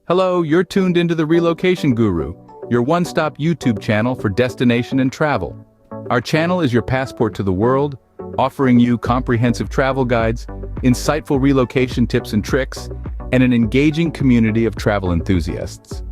Hello, you're tuned into the Relocation Guru, your one-stop YouTube channel for destination and travel. Our channel is your passport to the world, offering you comprehensive travel guides, insightful relocation tips and tricks, and an engaging community of travel enthusiasts.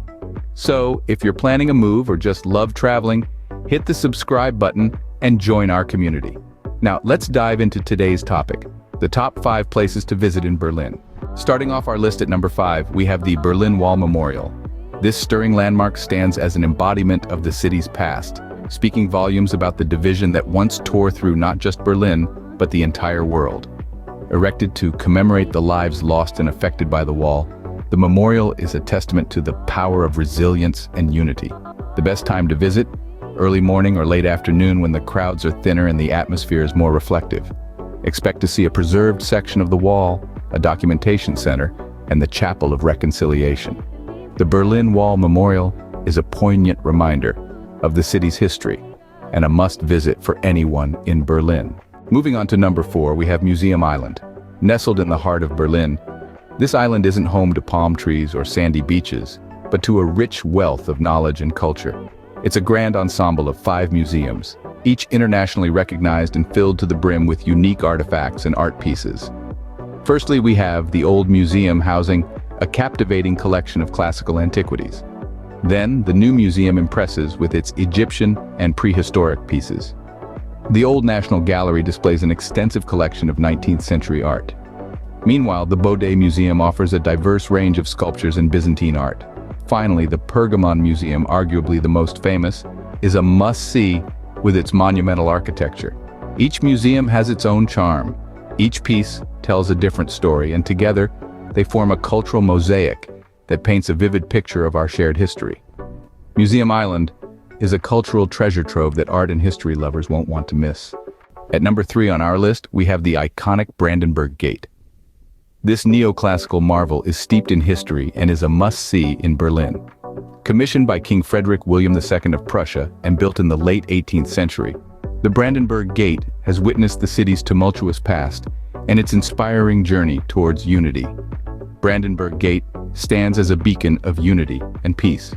So, if you're planning a move or just love traveling, hit the subscribe button and join our community. Now, let's dive into today's topic, the top 5 places to visit in Berlin. Starting off our list at number 5, we have the Berlin Wall Memorial. This stirring landmark stands as an embodiment of the city's past, speaking volumes about the division that once tore through not just Berlin, but the entire world. Erected to commemorate the lives lost and affected by the wall, the memorial is a testament to the power of resilience and unity. The best time to visit? Early morning or late afternoon when the crowds are thinner and the atmosphere is more reflective. Expect to see a preserved section of the wall, a documentation center, and the Chapel of Reconciliation. The Berlin Wall Memorial is a poignant reminder of the city's history and a must-visit for anyone in Berlin. Moving on to number 4, we have Museum Island. Nestled in the heart of Berlin, this island isn't home to palm trees or sandy beaches, but to a rich wealth of knowledge and culture. It's a grand ensemble of 5 museums, each internationally recognized and filled to the brim with unique artifacts and art pieces. Firstly, we have the Old Museum housing a captivating collection of classical antiquities. Then, the new museum impresses with its Egyptian and prehistoric pieces. The Old National Gallery displays an extensive collection of 19th century art. Meanwhile, the Bode Museum offers a diverse range of sculptures and Byzantine art. Finally, the Pergamon Museum, arguably the most famous, is a must-see with its monumental architecture. Each museum has its own charm. Each piece tells a different story, and together, they form a cultural mosaic that paints a vivid picture of our shared history. Museum Island is a cultural treasure trove that art and history lovers won't want to miss. At number 3 on our list, we have the iconic Brandenburg Gate. This neoclassical marvel is steeped in history and is a must-see in Berlin. Commissioned by King Frederick William II of Prussia and built in the late 18th century, the Brandenburg Gate has witnessed the city's tumultuous past and its inspiring journey towards unity. Brandenburg Gate stands as a beacon of unity and peace.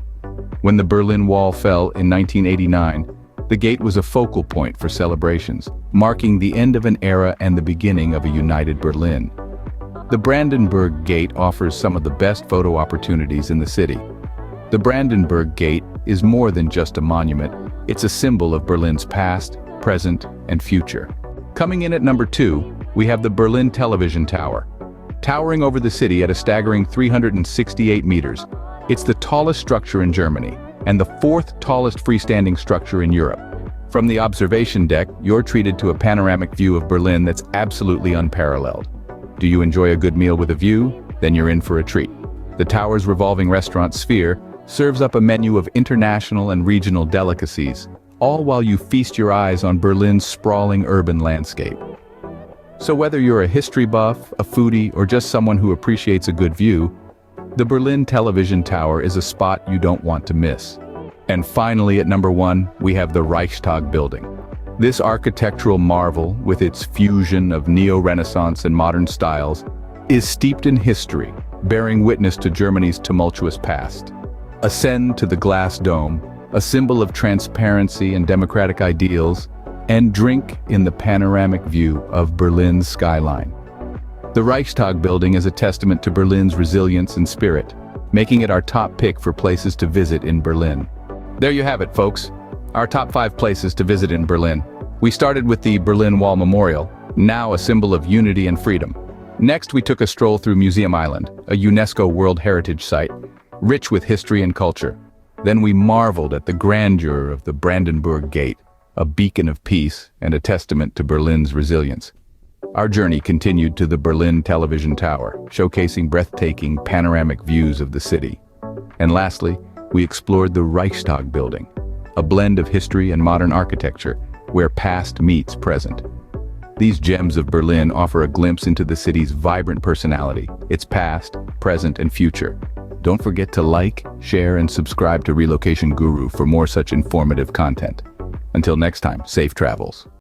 When the Berlin Wall fell in 1989, the gate was a focal point for celebrations, marking the end of an era and the beginning of a united Berlin. The Brandenburg Gate offers some of the best photo opportunities in the city. The Brandenburg Gate is more than just a monument, it's a symbol of Berlin's past, present, and future. Coming in at number 2, we have the Berlin Television Tower. Towering over the city at a staggering 368 meters, it's the tallest structure in Germany and the 4th tallest freestanding structure in Europe. From the observation deck, you're treated to a panoramic view of Berlin that's absolutely unparalleled. Do you enjoy a good meal with a view? Then you're in for a treat. The tower's revolving restaurant Sphere serves up a menu of international and regional delicacies, all while you feast your eyes on Berlin's sprawling urban landscape. So whether you're a history buff, a foodie, or just someone who appreciates a good view, the Berlin Television Tower is a spot you don't want to miss. And finally, at number 1, we have the Reichstag building. This architectural marvel, with its fusion of neo-Renaissance and modern styles, is steeped in history, bearing witness to Germany's tumultuous past. Ascend to the glass dome, a symbol of transparency and democratic ideals, and drink in the panoramic view of Berlin's skyline. The Reichstag building is a testament to Berlin's resilience and spirit, making it our top pick for places to visit in Berlin. There you have it, folks. Our top 5 places to visit in Berlin. We started with the Berlin Wall Memorial, now a symbol of unity and freedom. Next, we took a stroll through Museum Island, a UNESCO World Heritage Site, rich with history and culture. Then we marveled at the grandeur of the Brandenburg Gate, a beacon of peace and a testament to Berlin's resilience. Our journey continued to the Berlin Television Tower, showcasing breathtaking panoramic views of the city. And lastly, we explored the Reichstag building, a blend of history and modern architecture where past meets present. These gems of Berlin offer a glimpse into the city's vibrant personality, its past, present, and future. Don't forget to like, share, and subscribe to Relocation Guru for more such informative content. Until next time, safe travels.